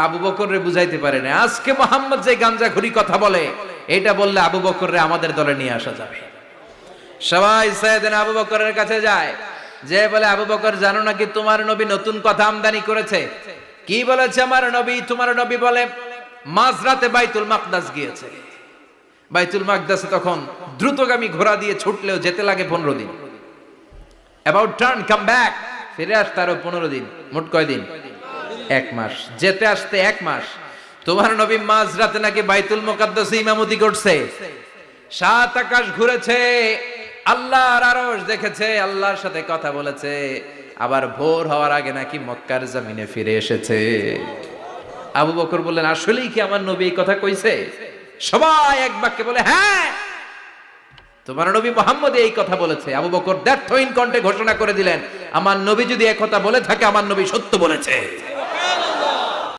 আবু বকররে বুঝাইতে পারে না। আজকে মোহাম্মদ যে গাঞ্জাখুরি কথা বলে, এটা বললে আবু বকররে আমাদের দলে নিয়ে আসা যাবে। সবাই সাইয়েদনা আবু বকরের কাছে যায়, যে বলে, আবু বকর জানো নাকি তোমার নবী নতুন কথা আমদানি করেছে? কি বলেছে আমার নবী? তোমার নবী বলে মাঝরাতে বাইতুল মাকদাস গিয়েছে। বাইতুল মাকদাসে তখন দ্রুতগামী ঘোড়া দিয়ে ছুটলেও যেতে লাগে 15 দিন। অ্যাবাউট টার্ন কাম ব্যাক, ফিরে আসতে আরো 15 দিন। মোট কয় দিন? 1 মাস। যেতে আসতে 1 মাস। তোমার নবী মাঝরাতে নাকি বাইতুল মুকাদ্দাসে ইমামতি করছে। 7 আকাশ ঘুরেছে, আল্লাহর আরশ দেখেছে, আল্লাহর সাথে কথা বলেছে, আবার ভোর হওয়ার আগে নাকি মক্কার জমিনে ফিরে এসেছে। আবু বকর বললেন, আসলেই কি আমার নবী এই কথা কইছে? সবাই এক বাক্যে বলে, হ্যাঁ, তোমার নবী মুহাম্মদ এই কথা বলেছে। আবু বকর দ্ব্যর্থহীন কণ্ঠে ঘোষণা করে দিলেন, আমার নবী যদি এই কথা বলে থাকে, আমার নবী সত্য বলেছে।